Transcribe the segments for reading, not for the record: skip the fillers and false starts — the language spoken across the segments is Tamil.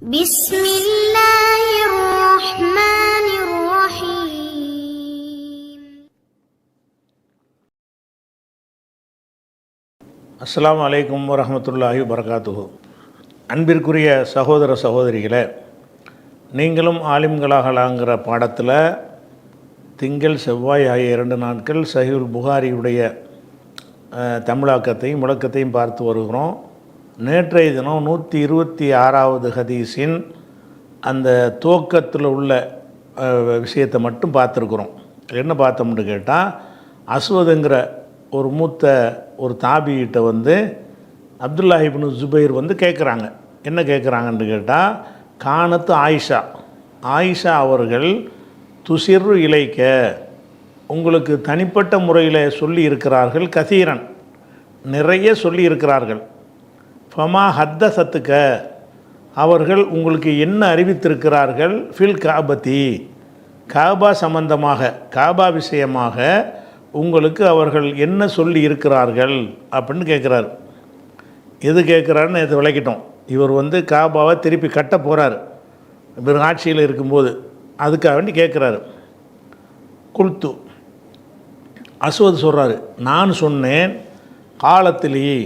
بسم الله الرحمن الرحيم. அஸ்ஸலாமு அலைக்கும் வரஹ்மத்துல்லாஹி வபரகாத்துஹு. அன்பிற்குரிய சகோதர சகோதரிகளே, நீங்களும் ஆலிம்களாகலாங்கிற பாடத்தில் திங்கள் செவ்வாய் ஆகிய 2 நாட்கள் சஹீஹுல் புகாரியுடைய தமிழாக்கத்தையும் முழக்கத்தையும் பார்த்து வருகிறோம். நேற்றைய தினம் 126வது ஹதீஸின் அந்த துவக்கத்தில் உள்ள விஷயத்தை மட்டும் பார்த்துருக்குறோம். என்ன பார்த்தோம்னு கேட்டால், அஸ்வதுங்கிற ஒரு மூத்த ஒரு தாபிகிட்ட அப்துல்லாஹ் இப்னு ஜுபைர் கேட்குறாங்க. என்ன கேட்குறாங்கன்னு கேட்டால், கானத்து ஆயிஷா அவர்கள் துசிறு இலைக்க உங்களுக்கு தனிப்பட்ட முறையில் சொல்லி இருக்கிறார்கள், கசீரன் நிறைய சொல்லி இருக்கிறார்கள். ஃபமா ஹத்த சத்துக்க அவர்கள் உங்களுக்கு என்ன அறிவித்திருக்கிறார்கள், ஃபில் காபத்தி காபா சம்பந்தமாக காபா விஷயமாக உங்களுக்கு அவர்கள் என்ன சொல்லி இருக்கிறார்கள் அப்படின்னு கேட்குறாரு. எது கேட்குறாருன்னு இது விளக்கிட்டோம். இவர் காபாவை திருப்பி கட்ட போகிறார், இவர் ஆட்சியில் இருக்கும்போது, அதுக்காக வேண்டி கேட்குறாரு. குல்து அஸ்வத் சொல்கிறாரு, நான் சொன்னேன், காலத்திலேயே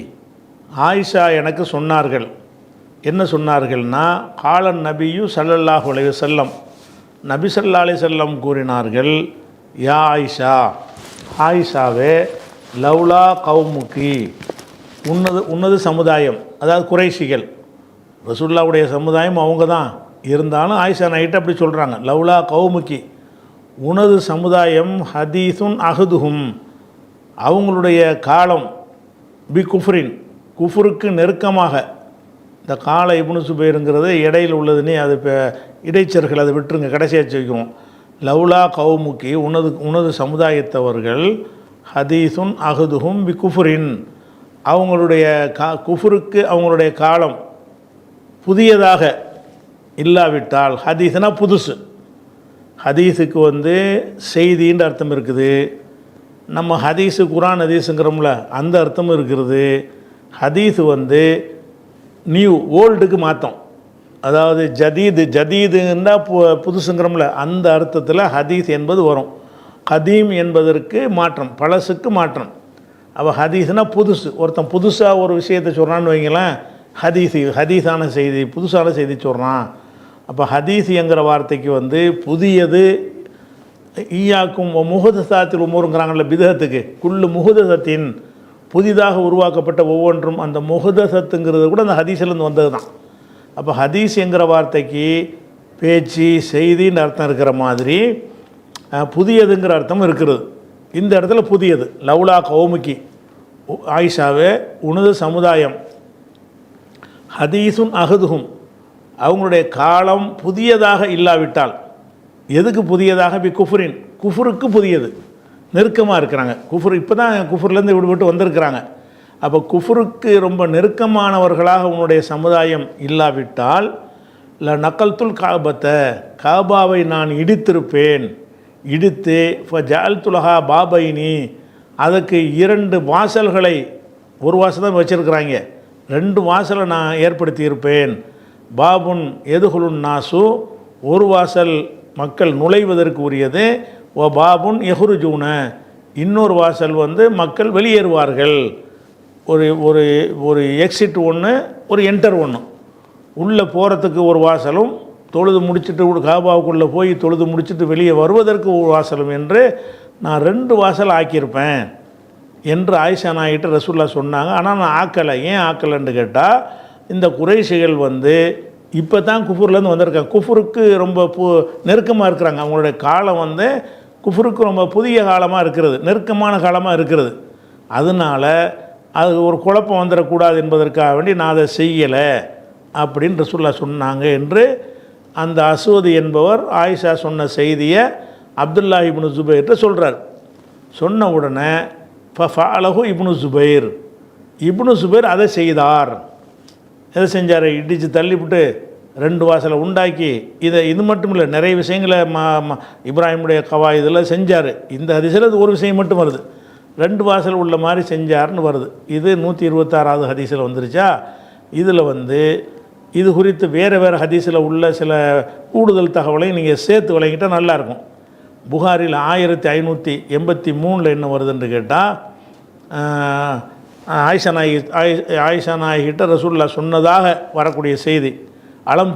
ஆயிஷா எனக்கு சொன்னார்கள். என்ன சொன்னார்கள்னா, காலன் நபியு ஸல்லல்லாஹு அலைஹி வஸல்லம் நபி ஸல்லல்லாஹு அலைஹி வஸல்லம் கூறினார்கள், யா ஆயிஷாவே லவ்லா கௌமுக்கி உன்னது சமுதாயம், அதாவது குறைஷிகள், ரசூலுல்லாஹ்வுடைய சமுதாயம் அவங்க தான் இருந்தாலும் ஆயிஷா நைட்டு அப்படி சொல்கிறாங்க. லவ்லா கௌமுக்கி உனது சமுதாயம் ஹதீஸுன் அஹதுஹும் அவங்களுடைய காலம் பி குஃப்ரின் குஃபுருக்கு நெருக்கமாக, இந்த கால இப்னு சுபைருங்கிறது இடையில் உள்ளதுன்னே அது இப்போ இடைச்சர்கள், அதை விட்டுருங்க, கடைசியாக வைக்குவோம். லவ்லா கௌமுக்கி உனது சமுதாயத்தவர்கள் ஹதீஸுன் அஹதுஹும் பி குஃப்ரின் அவங்களுடைய குஃபுருக்கு அவங்களுடைய காலம் புதியதாக இல்லாவிட்டால், ஹதீஸ்னா புதுசு, ஹதீஸுக்கு செய்தின்ற அர்த்தம் இருக்குது. நம்ம ஹதீஸு குரான் ஹதீஸுங்கிறோம்ல, அந்த அர்த்தமும் இருக்கிறது. ஹதீஸு நியூ ஓல்டுக்கு மாற்றோம், அதாவது ஜதீதுன்னா புதுசுங்கிறோம்ல, அந்த அர்த்தத்தில் ஹதீஸ் என்பது வரும். கதீம் என்பதற்கு மாற்றம், பழசுக்கு மாற்றம். அப்போ ஹதீஸ்னால் புதுசு. ஒருத்தன் புதுசாக ஒரு விஷயத்தை சொல்கிறான்னு வைங்களேன், ஹதீஸான செய்தி, புதுசான செய்தி சொல்கிறான். அப்போ ஹதீஸ் என்கிற வார்த்தைக்கு புதியது, ஈயாக்கும் முஹதசாத்தில் உமூருங்கிறாங்கல்ல பிதத்துக்கு, குள்ளு முஹதசத்தின் புதிதாக உருவாக்கப்பட்ட ஒவ்வொன்றும், அந்த முஹதசத்துங்கிறது கூட அந்த ஹதீஸிலேருந்து வந்தது தான். அப்போ ஹதீஸ் என்கிற வார்த்தைக்கு பேச்சு செய்தின்னு அர்த்தம் இருக்கிற மாதிரி புதியதுங்கிற அர்த்தம் இருக்கிறது. இந்த இடத்துல புதியது. லவ்லா கௌமுக்கி ஆயிஷாவே உனது சமுதாயம் ஹதீஸுன் அஹதுஹும் அவங்களுடைய காலம் புதியதாக இல்லாவிட்டால், எதுக்கு புதியதாக, பி குஃப்ரின் குஃபுருக்கு புதியது, நெருக்கமாக இருக்கிறாங்க. இப்போ தான் குஃபுர்லேருந்து விடுபட்டு வந்திருக்கிறாங்க. அப்போ குஃபுருக்கு ரொம்ப நெருக்கமானவர்களாக உன்னுடைய சமுதாயம் இல்லாவிட்டால், இல்லை நக்கல்துல் காபாவை நான் இடித்திருப்பேன், இடித்து ஜஅல்துலஹா பாபைனி அதுக்கு 2 வாசல்களை, ஒரு வாசல் தான் வச்சுருக்கிறாங்க, 2 வாசலை நான் ஏற்படுத்தி இருப்பேன். பாபுன் எதுகுலுன் நாசு ஒரு வாசல் மக்கள் நுழைவதற்கு உரியது, ஓ பாபுன் எஹுருஜூன இன்னொரு வாசல் மக்கள் வெளியேறுவார்கள். ஒரு ஒரு ஒரு எக்ஸிட் ஒன்று, ஒரு என்டர் ஒன்று. உள்ளே போகிறதுக்கு ஒரு வாசலும், தொழுது முடிச்சுட்டு காபாவுக்குள்ளே போய் தொழுது முடிச்சுட்டு வெளியே வருவதற்கு ஒரு வாசலும் என்று நான் 2 வாசல் ஆக்கியிருப்பேன் என்று ஆயிஷா நாயிட்ட ரசூலுல்லாஹ் சொன்னாங்க. ஆனால் நான் ஆக்கலை. ஏன் ஆக்கலைன்னு கேட்டால், இந்த குறைஷிகள் இப்போ தான் குஃபுர்லேருந்து வந்திருக்காங்க, குஃபுருக்கு ரொம்ப நெருக்கமாக இருக்கிறாங்க. அவங்களுடைய காலம் குஃபுருக்கு ரொம்ப புதிய காலமாக இருக்கிறது, நெருக்கமான காலமாக இருக்கிறது. அதனால் அது ஒரு குழப்பம் வந்துடக்கூடாது என்பதற்காக வேண்டி நான் அதை செய்யலை அப்படின்னு ரசூலுல்லாஹ் சொன்னாங்க என்று அந்த அஸ்வத் என்பவர் ஆயிஷா சொன்ன செய்தியை அப்துல்லாஹ் இப்னு ஜுபைர்கிட்ட சொல்கிறார். சொன்ன உடனே ஃபஅலஹு இப்னு ஜுபைர் அதை செய்தார். எதை செஞ்சார், இடித்து தள்ளிவிட்டு 2 வாசலை உண்டாக்கி, இது மட்டும் இல்லை, நிறைய விஷயங்களை இப்ராஹிமுடைய இதில் செஞ்சார். இந்த ஹதீஸில் இது ஒரு விஷயம் மட்டும் வருது, 2 வாசல் உள்ள மாதிரி செஞ்சார்னு வருது. இது 126வது ஹதீஸில் வந்துருச்சா. இதில் இது குறித்து வேறு வேறு ஹதீஸில் உள்ள சில கூடுதல் தகவலையும் நீங்கள் சேர்த்து விளங்கிட்டால் நல்லாயிருக்கும். புகாரில் 1583 என்ன வருதுன்னு கேட்டால், ஆயிஷா நாயகிட்ட ரசூலுல்லாஹ் சொன்னதாக வரக்கூடிய செய்தி. அலம்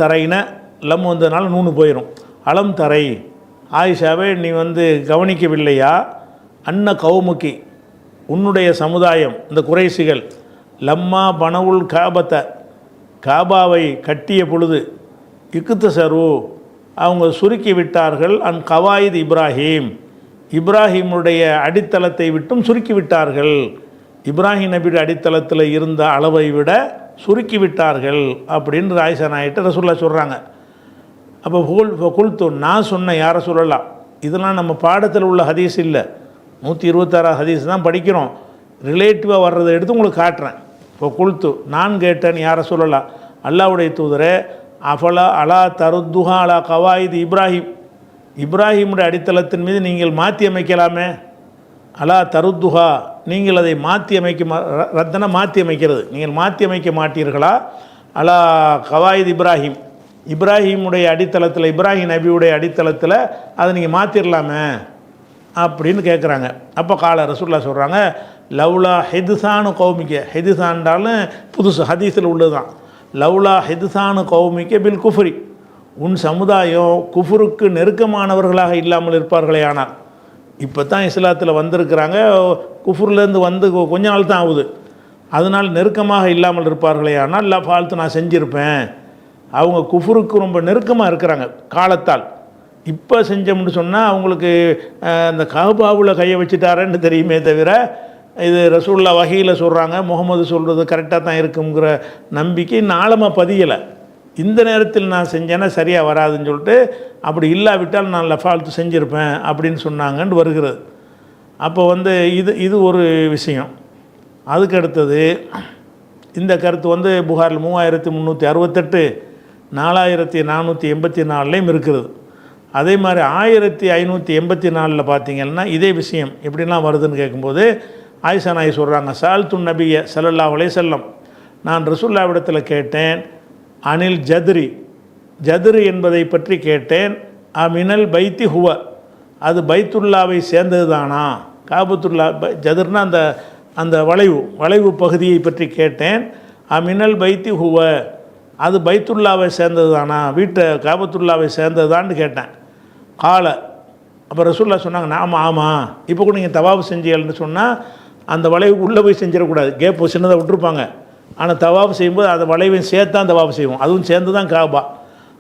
தரைன லம் வந்ததுனால நூனு போயிடும். அலம் தரை, ஆயிஷாவே நீ கவனிக்கவில்லையா, அன்ன கௌமுக்கி உன்னுடைய சமுதாயம் இந்த குறைசிகள் லம்மா பனவுல் காபாவை கட்டிய பொழுது இக்குத்தசரு அவங்க சுருக்கி விட்டார்கள் அன் கவாயித் இப்ராஹீமுடைய அடித்தளத்தை விட்டும் சுருக்கி விட்டார்கள். இப்ராஹிம் நபியுடைய அடித்தளத்தில் இருந்த அளவை விட சுருக்கி விட்டார்கள் அப்படின்னு ஆயிஷா நாயிட்ட ரசூலுல்லாஹ் சொல்கிறாங்க. அப்போ குல்து நான் சொன்னேன் யாரை சொல்லலாம், இதெல்லாம் நம்ம பாடத்தில் உள்ள ஹதீஸ் இல்லை, 126 ஹதீஸ் தான் படிக்கிறோம், ரிலேட்டிவாக வர்றதை எடுத்து உங்களுக்கு காட்டுறேன். இப்போ குல்து நான் கேட்டேன் யாரை சொல்லலாம், அல்லாஹ்வுடைய தூதரே அஃபலா அலா தருத்துஹா அலா கவாயித் இப்ராஹிமுடைய அடித்தளத்தின் மீது நீங்கள் மாற்றி அமைக்கலாமே. அலா தருத்துஹா நீங்கள் அதை மாற்றி மாற்றி அமைக்கிறது, நீங்கள் மாற்றி அமைக்க மாட்டீர்களா? அலா கவாயித் இப்ராஹிமுடைய அடித்தளத்தில், இப்ராஹிம் நபியுடைய அடித்தளத்தில் அதை நீங்கள் மாற்றிடலாமே அப்படின்னு கேட்குறாங்க. அப்போ கால ரசூலுல்லாஹ் சொல்கிறாங்க, லவ்லா ஹெதுசானு கௌமிக்க, ஹெதுசான்டாலும் புதுசு ஹதீஸில் உள்ளது தான், லவ்லா ஹெதுசானு கௌமிக்க பில் குஃப்ரி, உன் சமுதாயம் குஃபுருக்கு நெருக்கமானவர்களாக இல்லாமல் இருப்பார்களே. ஆனால் இப்போ தான் இஸ்லாத்தில் வந்திருக்கிறாங்க, குஃபுர்லேருந்து கொஞ்ச நாள் தான் ஆகுது, அதனால் நெருக்கமாக இல்லாமல் இருப்பார்களே. ஆனால் எல்லா ஃபால்த்து நான் செஞ்சுருப்பேன். அவங்க குஃபுருக்கு ரொம்ப நெருக்கமாக இருக்கிறாங்க காலத்தால். இப்போ செஞ்சோம்னு சொன்னால் அவங்களுக்கு அந்த கஅபாவில் கையை வச்சுட்டாரன்னு தெரியுமே தவிர, இது ரசூலுல்லாஹ் வஹீயில் சொல்கிறாங்க, முகமது சொல்கிறது கரெக்டாக தான் இருக்குங்கிற நம்பிக்கை இன்னும் ஆழமாக பதியலை. இந்த நேரத்தில் நான் செஞ்சேன்னா சரியாக வராதுன்னு சொல்லிட்டு, அப்படி இல்லாவிட்டால் நான் லஃபால்த்து செஞ்சுருப்பேன் அப்படின்னு சொன்னாங்கன்னு வருகிறது. அப்போ இது ஒரு விஷயம். அதுக்கு அடுத்தது இந்த கருத்து புகாரில் 3368, 4484 இருக்கிறது. அதே மாதிரி 1584 பார்த்தீங்கன்னா இதே விஷயம் எப்படிலாம் வருதுன்னு கேட்கும்போது ஆயிஷா நாயகி சொல்கிறாங்க, சால்து நபிய ஸல்லல்லாஹு அலைஹி வஸல்லம், நான் ரசூலுல்லாஹ்விடத்தில் கேட்டேன், அனில் ஜதுரு என்பதை பற்றி கேட்டேன், அமினல் பைத்தி ஹுவ, அது பைத்துல்லாவை சேர்ந்தது தானா, காபத்துல்லா ஜதுர்னா அந்த வளைவு பகுதியை பற்றி கேட்டேன், அமினல் பைத்தி ஹுவ, அது பைத்துல்லாவை சேர்ந்தது தானா, காபத்துல்லாவை சேர்ந்தது கேட்டேன். கால அப்போ ரசூலுல்லாஹ் சொன்னாங்க, ஆமாம் இப்போ கூட நீங்கள் தவாஃப் செஞ்சீங்கன்னு சொன்னால் அந்த வளைவுக்கு உள்ளே போய் செஞ்சிடக்கூடாது, கேப் சின்னதாக விட்டுருப்பாங்க. ஆனால் தவாஃப் செய்யும்போது அந்த வளைவையும் சேர்த்து தான் தவாஃப் செய்வோம், அதுவும் சேர்ந்து தான் காபா.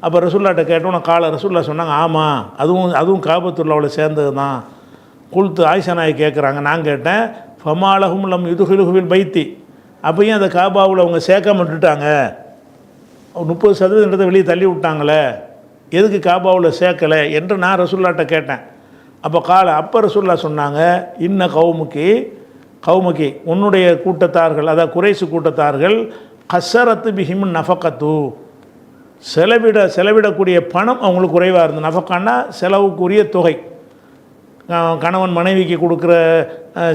அப்போ ரசூலுல்லாஹ்ட்ட கேட்டோன்னா கால ரசூலுல்லாஹ் சொன்னாங்க, ஆமாம் அதுவும் காபத்துல்லாவில் சேர்ந்தது தான். குல்த்து ஆயிஷா நாயகி கேட்குறாங்க, நான் கேட்டேன், ஃபமாலஹும் லம் யுதுஹிலுஹுல் பைத்தி, அப்பையும் அந்த காபாவில் அவங்க சேர்க்காம விட்டுட்டாங்க, 30% வெளியே தள்ளி விட்டாங்களே, எதுக்கு காபாவில் சேர்க்கலை என்று நான் ரசூலுல்லாஹ்ட்ட கேட்டேன். அப்போ ரசூலுல்லாஹ் சொன்னாங்க, இன்ன கௌமுக்கி உன்னுடைய கூட்டத்தார்கள், அதாவது குறைசு கூட்டத்தார்கள், கஸரத்து பிஹிம் நஃபகத்து, செலவிடக்கூடிய பணம் அவங்களுக்கு குறைவாக இருந்தது. நஃபக்கான்னா செலவுக்குரிய தொகை, கணவன் மனைவிக்கு கொடுக்குற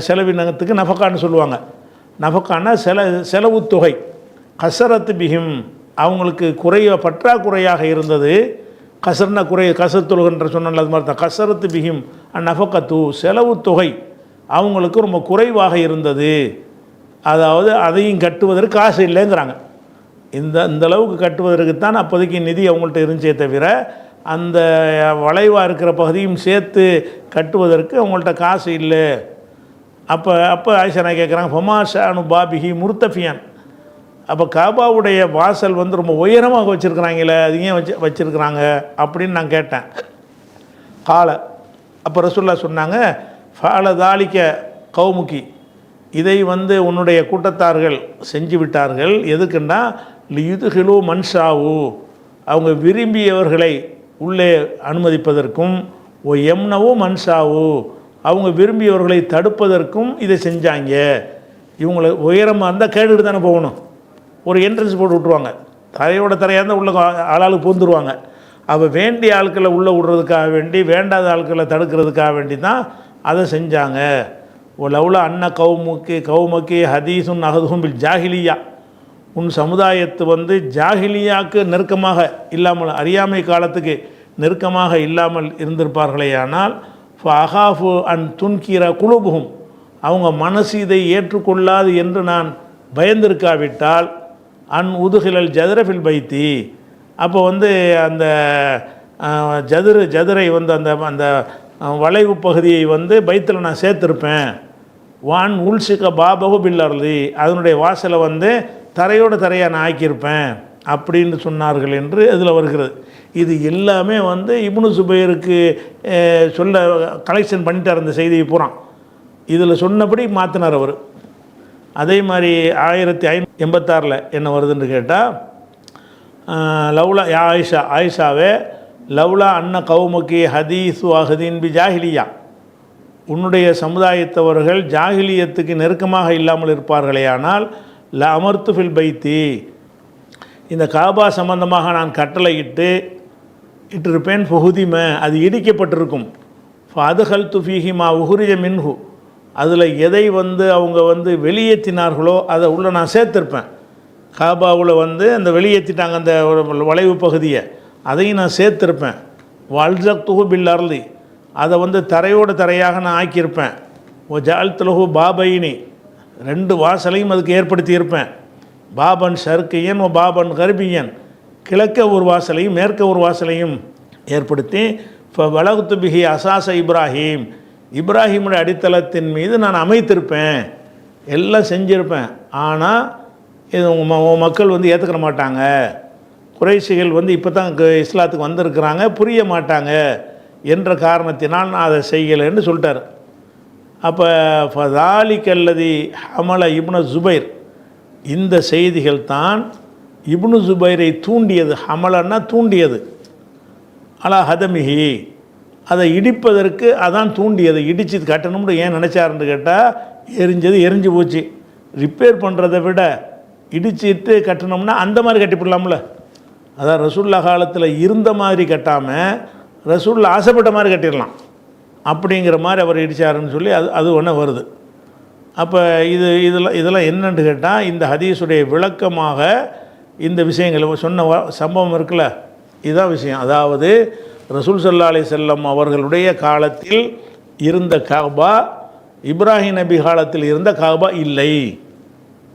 செலவினத்துக்கு நஃபக்கான்னு சொல்லுவாங்க. நஃபக்கான்னா செலவு தொகை. கஸரத்து பிஹிம் அவங்களுக்கு பற்றாக்குறையாக இருந்தது. கசர்னா கசர் தொழுகின்ற சொன்னால் அது மாதிரி தான். கசரத்து பிஹிம் நஃபகத்து செலவு தொகை அவங்களுக்கு ரொம்ப குறைவாக இருந்தது, அதாவது அதையும் கட்டுவதற்கு காசு இல்லைங்கிறாங்க. இந்த அளவுக்கு கட்டுவதற்கு தான் அப்போதைக்கு நிதி அவங்கள்ட்ட இருந்துச்சே தவிர, அந்த வளைவாக இருக்கிற பகுதியும் சேர்த்து கட்டுவதற்கு அவங்கள்ட்ட காசு இல்லை. அப்போ ஆயிஷா நாயகி கேட்குறாங்க, ஃபமாஷானு பாபிஹி முர்த்தஃபியான், அப்போ காபாவுடைய வாசல் ரொம்ப உயரமாக வச்சுருக்குறாங்களே, அது ஏன் வச்சுருக்குறாங்க அப்படின்னு நான் கேட்டேன். அப்போ ரசூலுல்லாஹ் சொன்னாங்க, ஃபால தாலிக்க கௌமுக்கி, இதை உன்னுடைய கூட்டத்தார்கள் செஞ்சு விட்டார்கள். எதுக்குன்னா லியுதுஹிலு மன்ஷாவு, அவங்க விரும்பியவர்களை உள்ளே அனுமதிப்பதற்கும், ஓ எம்னவோ மன்ஷாவு, அவங்க விரும்பியவர்களை தடுப்பதற்கும் இதை செஞ்சாங்க. இவங்களை உயரமாக இருந்தால் கேட்டுட்டு தானே போகணும், ஒரு என்ட்ரன்ஸ் போட்டு விட்ருவாங்க, தரையோட தரையாக இருந்தால் உள்ள ஆளாளுக்கு பூந்துருவாங்க. அவள் வேண்டிய ஆட்களை உள்ளே விடுறதுக்காக வேண்டி, வேண்டாத ஆட்களை தடுக்கிறதுக்காக வேண்டி தான் அதை செஞ்சாங்க. ஓ லவ்லா அன்ன கௌமுக்கி ஹதீஸுன் அஹதுஹும் பில் ஜாஹிலியா, உன் சமுதாயத்து வந்து ஜாஹிலியாக்கு நெருக்கமாக இல்லாமல், அறியாமை காலத்துக்கு நெருக்கமாக இல்லாமல் இருந்திருப்பார்களே. ஆனால் அஹாஃபு அன் துன்கிற குலுபுகும், அவங்க மனசு இதை ஏற்றுக்கொள்ளாது என்று நான் பயந்திருக்காவிட்டால், அன் உதுகிலல் ஜதரஃபில் பைத்தி, அப்போ வந்து அந்த ஜதுரை வந்து அந்த அந்த வளைவு பகுதியை வந்து பைத்தில் நான் சேர்த்துருப்பேன். வான் உல்சிக்க பாபகு பில்லர்லி, அதனுடைய வாசலை வந்து தரையோடு தரையாக நான் ஆக்கியிருப்பேன் அப்படின்னு சொன்னார்கள் என்று அதில் வருகிறது. இது எல்லாமே வந்து இப்னு சுபைருக்கு சொல்ல கலெக்ஷன் பண்ணிட்டார் இந்த செய்தியை பூரா. இதில் சொன்னபடி மாற்றினார் அவர். அதே மாதிரி 1586 என்ன வருதுன்னு கேட்டால், லவ்லா யா ஆயிஷாவே லவ்லா அன்ன கவுமுக்கி ஹதீஸு அஹதீன் பி ஜாஹிலியா, உன்னுடைய சமுதாயத்தவர்கள் ஜாஹிலியத்துக்கு நெருக்கமாக இல்லாமல் இருப்பார்களே ஆனால் ல அமர்த்து ஃபில் பைத்தி, இந்த காபா சம்பந்தமாக நான் கட்டளை இட்டிருப்பேன். ஃபுஹுதிம, அது இடிக்கப்பட்டிருக்கும். ஃபதுஹல் துஃபீஹிமா உஹுரிஜ மின்ஹு, அதில் எதை வந்து அவங்க வந்து வெளியேற்றினார்களோ அதை உள்ளே நான் சேர்த்துருப்பேன். காபாவில் வந்து அந்த வெளியேற்றிட்டாங்க அந்த வளைவு பகுதியை, அதையும் நான் சேர்த்துருப்பேன். வல்சக்துஹு பில் அர்லி, அதை வந்து தரையோடு தரையாக நான் ஆக்கியிருப்பேன். ஓ ஜால்துலஹு பாபைனி, 2 வாசலையும் அதுக்கு ஏற்படுத்தியிருப்பேன். பாபன் ஷர்கியன் ஓ பாபன் கர்பியன், கிழக்க ஒரு வாசலையும் மேற்க ஒரு வாசலையும் ஏற்படுத்தி வலகுத்து பிஹி அசாச இப்ராஹீம், இப்ராஹிமுடைய அடித்தளத்தின் மீது நான் அமைத்திருப்பேன், எல்லாம் செஞ்சுருப்பேன். ஆனால் இது உங்கள் மக்கள் வந்து ஏற்றுக்கிற மாட்டாங்க, குறைஷிகள் வந்து இப்போ தான் இஸ்லாத்துக்கு வந்திருக்கிறாங்க, புரிய மாட்டாங்க என்ற காரணத்தினால் நான் அதை செய்யலைன்னு சொல்லிட்டார். அப்போ ஃபதாலிகல்லதி ஹமல இப்னு ஜுபைர், இந்த செய்திகள் தான் இப்னு ஜுபைரை தூண்டியது. ஹமலன்னா தூண்டியது, அலா ஹதமிஹி, அதை இடிப்பதற்கு அதான் தூண்டியது. இடித்து கட்டணும்னு ஏன் நினச்சாருன்னு கேட்டால், எரிஞ்சு போச்சு. ரிப்பேர் பண்ணுறதை விட இடிச்சிட்டு கட்டணும்னா அந்த மாதிரி கட்டிப்பிடலாம்ல. அதான் ரசூல்லா காலத்தில் இருந்த மாதிரி கட்டாமல் ரசூல்லா ஆசைப்பட்ட மாதிரி கட்டிடலாம் அப்படிங்கிற மாதிரி அவர் இடித்தாருன்னு சொல்லி அது ஒன்று வருது. அப்போ இதெல்லாம் என்னன்னு கேட்டால், இந்த ஹதீஸுடைய விளக்கமாக இந்த விஷயங்கள் சொன்ன சம்பவம் இருக்குல்ல, இதுதான் விஷயம். அதாவது ரசூல் ஸல்லல்லாஹு அலைஹி வஸல்லம் அவர்களுடைய காலத்தில் இருந்த காபா இப்ராஹிம் நபி காலத்தில் இருந்த காபா இல்லை.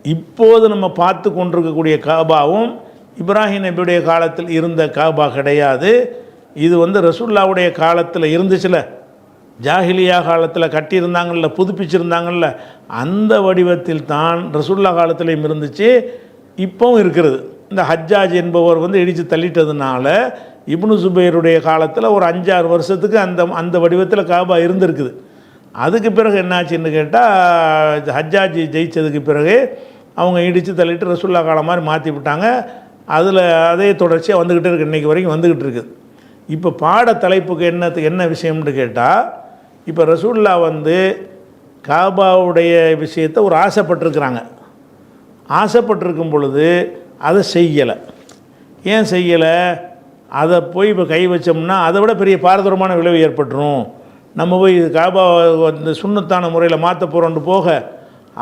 இப்போது நம்ம பார்த்து கொண்டிருக்கக்கூடிய காபாவும் இப்ராஹிம் நபியுடைய காலத்தில் இருந்த காபா கிடையாது. இது வந்து ரசூலுல்லாவுடைய காலத்தில் இருந்துச்சுல, ஜாஹிலியா காலத்தில் கட்டியிருந்தாங்கள்ல, புதுப்பிச்சிருந்தாங்கள்ல, அந்த வடிவத்தில் தான் ரசூலுல்லா காலத்திலையும் இருந்துச்சு, இப்போவும் இருக்கிறது. இந்த ஹஜ்ஜாஜ் என்பவர் வந்து இடித்து தள்ளிட்டதுனால இப்னு சுபைருடைய காலத்தில் ஒரு 5-6 வருஷத்துக்கு அந்த வடிவத்தில் காபா இருந்திருக்குது. அதுக்கு பிறகு என்னாச்சுன்னு கேட்டால், ஹஜ்ஜாஜ் ஜெயித்ததுக்கு பிறகு அவங்க இடித்து தள்ளிட்டு ரசூலுல்லா காலம் மாதிரி மாற்றி விட்டாங்க. அதில் அதே தொடர்ச்சியாக வந்துக்கிட்டே இருக்குது, இன்றைக்கி வரைக்கும் வந்துக்கிட்டு இருக்குது. இப்போ பாட தலைப்புக்கு என்ன விஷயம்னு கேட்டால், இப்போ ரசூலுல்லா வந்து காபாவுடைய விஷயத்தை ஒரு ஆசைப்பட்டிருக்கிறாங்க. ஆசைப்பட்டிருக்கும் பொழுது அதை செய்யலை. ஏன் செய்யலை? அதை போய் இப்போ கை வச்சோம்னா அதை விட பெரிய பாரதூரமான விளைவு ஏற்பட்டுரும். நம்ம போய் காபா இந்த சுண்ணத்தான முறையில் மாற்ற போகிறோன்னு போக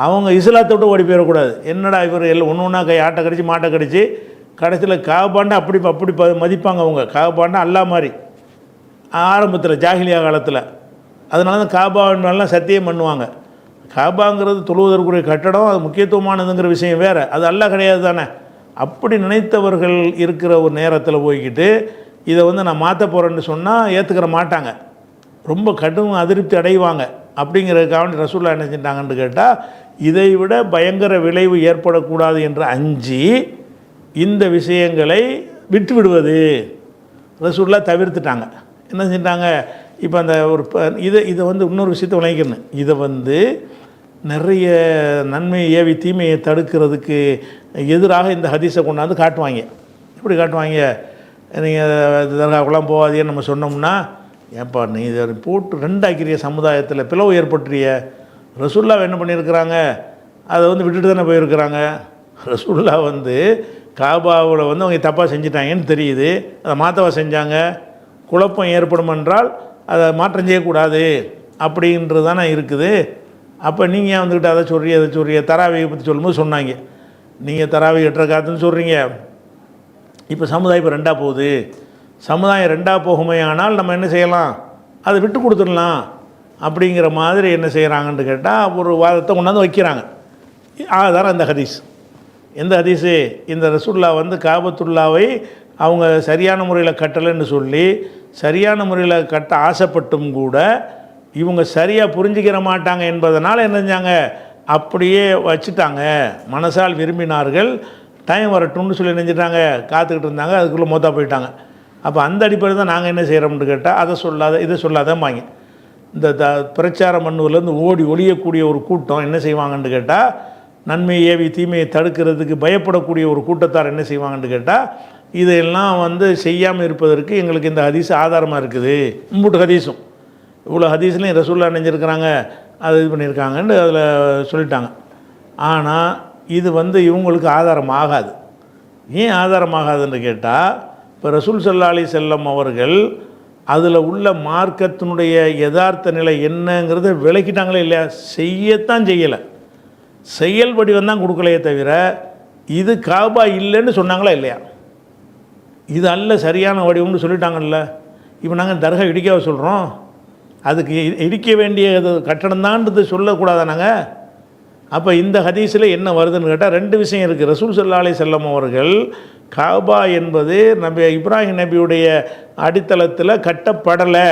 அவங்க இஸ்லாத்தை விட்டு ஓடி போயிடக்கூடாது. என்னடா இவர் எல்லாம் ஒன்று ஒன்றா ஆட்டை கடிச்சு மாட்டை கடிச்சு கடைசியில் காபாண்டா அப்படி மதிப்பாங்க. அவங்க காபாண்டா அல்லா மாதிரி ஆரம்பத்தில் ஜாஹிலியா காலத்தில். அதனால தான் காபாவெல்லாம் சத்தியம் பண்ணுவாங்க. காபாங்கிறது தொழுவதற்குரிய கட்டடம், அது முக்கியத்துவமானதுங்கிற விஷயம் வேறு, அது அல்லா கிடையாது தானே. அப்படி நினைத்தவர்கள் இருக்கிற ஒரு நேரத்தில் போய்கிட்டு இதை வந்து நான் மாற்ற போகிறேன்னு சொன்னால் ஏற்றுக்கிற மாட்டாங்க, ரொம்ப கடும் அதிருப்தி அடைவாங்க. அப்படிங்கிறதுக்காக ரசூலுல்லாஹ் என்ன செஞ்சாங்கன்னு கேட்டால், இதை விட பயங்கர விளைவு ஏற்படக்கூடாது என்று அஞ்சி இந்த விஷயங்களை விட்டு விடுவது ரசூலுல்லாஹ் தவிர்த்துட்டாங்க. என்ன செஞ்சாங்க? இப்போ அந்த ஒரு இதை வந்து இன்னொரு விஷயத்தை விளங்கிக்கணும். இதை வந்து நிறைய நன்மையை ஏவி தீமையை தடுக்கிறதுக்கு எதிராக இந்த ஹதீஸை கொண்டாந்து காட்டுவாங்க. எப்படி காட்டுவாங்க? நீங்கள் தர்காவுக்குலாம் போகாதீன்னு நம்ம சொன்னோம்னா, ஏன்ப்பா நீ இதை போட்டு ரெண்டாக்கிறிய, சமுதாயத்தில் பிளவு ஏற்பட்டுறிய. ரசூலுல்லாஹ் என்ன பண்ணியிருக்கிறாங்க? அதை வந்து விட்டுட்டு தானே போயிருக்கிறாங்க. ரசூலுல்லாஹ் வந்து காபாவில் வந்து அவங்க தப்பாக செஞ்சிட்டாங்கன்னு தெரியுது, அதை மாற்றவா செஞ்சாங்க. குழப்பம் ஏற்படும் என்றால் அதை மாற்றம் செய்யக்கூடாது அப்படின்றது தானே இருக்குது. அப்போ நீங்கள் வந்துக்கிட்டு அதை சொல்றிய தராவியை பற்றி சொல்லும்போது சொன்னாங்க, நீங்கள் தராவி 8 ரக்காத்துன்னு சொல்கிறீங்க. இப்போ சமுதாயம் இப்போ 2ஆக போகுது. சமுதாயம் 2ஆக போகுமே ஆனால் நம்ம என்ன செய்யலாம், அதை விட்டு கொடுத்துடலாம் அப்படிங்கிற மாதிரி என்ன செய்கிறாங்கன்னு கேட்டால் ஒரு வாதத்தை கொண்டாந்து வைக்கிறாங்க. ஆதாரம் இந்த ஹதீஸ். எந்த ஹதீஸு? இந்த ரசூல்லா வந்து காபத்துல்லாவை அவங்க சரியான முறையில் கட்டலைன்னு சொல்லி சரியான முறையில் கட்ட ஆசைப்பட்டும் கூட இவங்க சரியாக புரிஞ்சிக்கிற மாட்டாங்க என்பதனால் என்ன செஞ்சாங்க, அப்படியே வச்சுட்டாங்க. மனசால் விரும்பினார்கள், டைம் வரட்டும்னு சொல்லி நினைஞ்சிட்டாங்க, காத்துக்கிட்டு இருந்தாங்க, அதுக்குள்ளே மொத்தா போயிட்டாங்க. அப்போ அந்த அடிப்படையில் தான் நாங்கள் என்ன செய்கிறோம்னு கேட்டால் அதை சொல்லாத இதை சொல்லாதம்பாங்க. இந்த பிரச்சார மண்ணுலேருந்து ஓடி ஒழியக்கூடிய ஒரு கூட்டம் என்ன செய்வாங்கன்னு கேட்டால், நன்மையை ஏவி தீமையை தடுக்கிறதுக்கு பயப்படக்கூடிய ஒரு கூட்டத்தார் என்ன செய்வாங்கன்னு கேட்டால், இதெல்லாம் வந்து செய்யாமல் இருப்பதற்கு எங்களுக்கு இந்த ஹதீஸ் ஆதாரமாக இருக்குது. இம்புட்டு ஹதீஸும் இவ்வளோ ஹதீஸ்லையும் ரசூல்லா நினைஞ்சிருக்கிறாங்க, அது இது பண்ணியிருக்காங்கன்னு அதில் சொல்லிட்டாங்க. ஆனால் இது வந்து இவங்களுக்கு ஆதாரம் ஆகாது. ஏன் ஆதாரம் ஆகாதுன்னு கேட்டால், இப்போ ரசூல் ஸல்லல்லாஹு அலைஹி வஸல்லம் அவர்கள் அதில் உள்ள மார்க்கத்தினுடைய யதார்த்த நிலை என்னங்கிறத விளக்கிட்டாங்களே இல்லையா? செய்யத்தான் செய்யலை, செயல் வடிவம் தான் கொடுக்கலையே தவிர இது காபா இல்லைன்னு சொன்னாங்களா இல்லையா? இது அல்ல சரியான வடிவம்னு சொல்லிட்டாங்கல்ல. இப்போ நாங்கள் தர்கா இடிக்க சொல்கிறோம், அதுக்கு இடிக்க வேண்டிய கட்டணம் தான்றது சொல்லக்கூடாதா நாங்கள்? அப்போ இந்த ஹதீஸில் என்ன வருதுன்னு கேட்டால் 2 விஷயம் இருக்குது. ரசூல் ஸல்லல்லாஹு அலைஹி வஸல்லம் அவர்கள் காபா என்பது நபி இப்ராஹிம் நபியுடைய அடித்தளத்தில் கட்டப்படலை,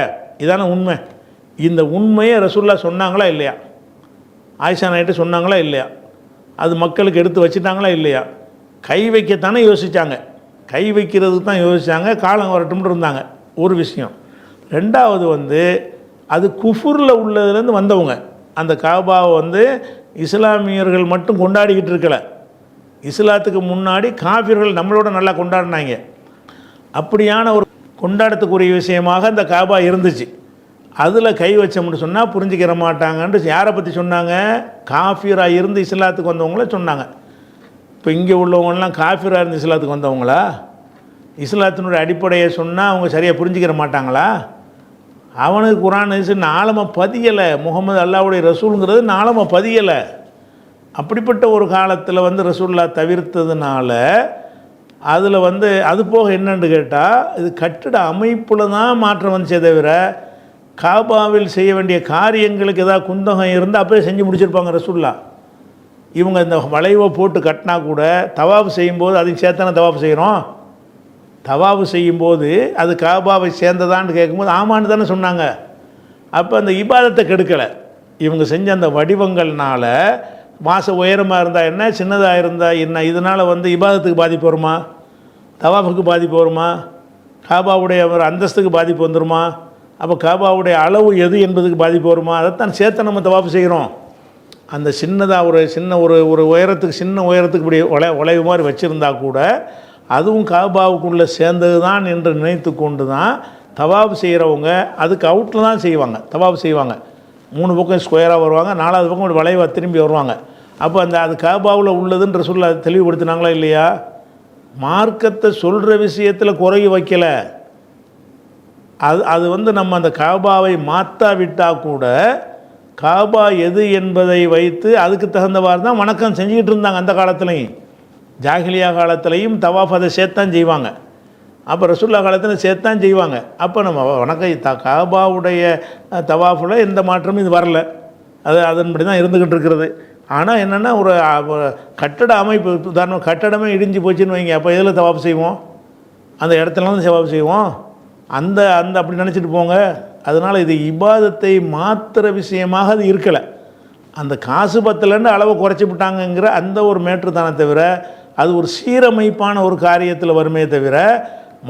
இதான உண்மை. இந்த உண்மையை ரசூல்லா சொன்னாங்களா இல்லையா? ஆயிஷா நாயிட்டு சொன்னாங்களா இல்லையா? அது மக்களுக்கு எடுத்து வச்சுட்டாங்களா இல்லையா? கை வைக்கத்தானே யோசித்தாங்க, கை வைக்கிறதுக்கு தான் யோசித்தாங்க, காலம் வரட்டும்னு இருந்தாங்க. ஒரு விஷயம். 2வது வந்து அது குஃபுரில் உள்ளதுலேருந்து வந்தவங்க. அந்த காபாவை வந்து இஸ்லாமியர்கள் மட்டும் கொண்டாடிக்கிட்டு இருக்கலை, இஸ்லாத்துக்கு முன்னாடி காஃபிர்கள் நம்மளோட நல்லா கொண்டாடினாங்க. அப்படியான ஒரு கொண்டாடத்துக்குரிய விஷயமாக அந்த காபா இருந்துச்சு. அதில் கை வச்சோம்னு சொன்னால் புரிஞ்சிக்கிற மாட்டாங்கன்ட்டு யாரை பற்றி சொன்னாங்க? காஃபிராக இருந்து இஸ்லாத்துக்கு வந்தவங்கள சொன்னாங்க. இப்போ இங்கே உள்ளவங்கலாம் காஃபிராக இருந்து இஸ்லாத்துக்கு வந்தவங்களா? இஸ்லாத்தினுடைய அடிப்படையை சொன்னால் அவங்க சரியாக புரிஞ்சிக்கிற மாட்டாங்களா? அவனுக்கு குர்ஆன் ஹதீஸ் ஆழமாக பதியலை, முகமது அல்லாஹ்வுடைய ரசூலுங்கிறது ஆழமாக பதியலை. அப்படிப்பட்ட ஒரு காலத்தில் வந்து ரசூல்லா தவிர்த்ததுனால அதில் வந்து அது போக என்னன்னு கேட்டால், இது கட்டிட அமைப்பில் தான் மாற்றம் வந்துச்சே தவிர காபாவில் செய்ய வேண்டிய காரியங்களுக்கு ஏதாவது குந்தகம் இருந்தால் அப்படியே செஞ்சு முடிச்சிருப்பாங்க ரசூல்லா. இவங்க இந்த வளைவை போட்டு கட்டினா கூட தவாஃப் செய்யும்போது அதையும் சேர்த்தானே தவாஃப் செய்கிறோம். தவாஃப் செய்யும்போது அது காபாவை சேர்ந்ததான்னு கேட்கும்போது ஆமான்னு தானே சொன்னாங்க. அப்போ அந்த இபாதத்தை கெடுக்கலை. இவங்க செஞ்ச அந்த வடிவங்கள்னால மாசம் உயரமாக இருந்தால் என்ன, சின்னதாக இருந்தால் என்ன, இதனால் வந்து இபாதத்துக்கு பாதிப்பு வருமா, தவாஃபுக்கு பாதிப்பு வருமா, காபாவுடைய ஒரு அந்தஸ்துக்கு பாதிப்பு வந்துடுமா? அப்போ காபாவுடைய அளவு எது என்பதுக்கு பாதிப்பு வருமா? அதைத்தான் சேர்த்து நம்ம தவாஃப் செய்கிறோம். அந்த சின்னதாக ஒரு சின்ன ஒரு உயரத்துக்கு சின்ன உயரத்துக்கு இப்படி வளைவு மாதிரி வச்சுருந்தா கூட அதுவும் காபாவுக்குள்ளே சேர்ந்தது தான் என்று நினைத்து கொண்டு தான் தவாஃப் செய்கிறவங்க அதுக்கு அவுட்டில் தான் செய்வாங்க, தவாஃப் செய்வாங்க. 3 பக்கம் ஸ்கொயராக வருவாங்க, 4வது பக்கம் ஒரு வளைவாக திரும்பி வருவாங்க. அப்போ அது காபாவில் உள்ளதுன்ற சொல்ல தெளிவுபடுத்தினாங்களா இல்லையா? மார்க்கத்தை சொல்கிற விஷயத்தில் குறைய வைக்கலை. அது வந்து நம்ம அந்த காபாவை மாற்றாவிட்டால் கூட காபா எது என்பதை வைத்து அதுக்கு தகுந்தவாறு தான் வணக்கம் செஞ்சுக்கிட்டு இருந்தாங்க. அந்த காலத்துலையும் ஜாஹிலியா காலத்துலையும் தவாஃப் அதை சேர்த்தான் செய்வாங்க. அப்போ ரசூல்லா காலத்தில் சேர்த்தான் செய்வாங்க. அப்போ நம்ம வணக்கம் காபாவுடைய தவாஃபில் எந்த மாற்றமும் இது வரல, அது அதன்படி தான் இருந்துக்கிட்டு இருக்கிறது. ஆனால் என்னென்னா ஒரு கட்டட அமைப்பு, உதாரணம் கட்டடமே இடிஞ்சு போச்சுன்னு வைங்க, அப்போ எதில் தவாஃப் செய்வோம்? அந்த இடத்துலலாம் தவாஃப் செய்வோம். அந்த அப்படி நினச்சிட்டு போங்க. அதனால் இது இபாதத்தை மாத்திர விஷயமாக அது இருக்கலை. அந்த காசு பத்தலன்னு அளவை குறைச்சி விட்டாங்கங்கிற அந்த ஒரு மேற்று தானே தவிர அது ஒரு சீரமைப்பான ஒரு காரியத்தில் வருமே தவிர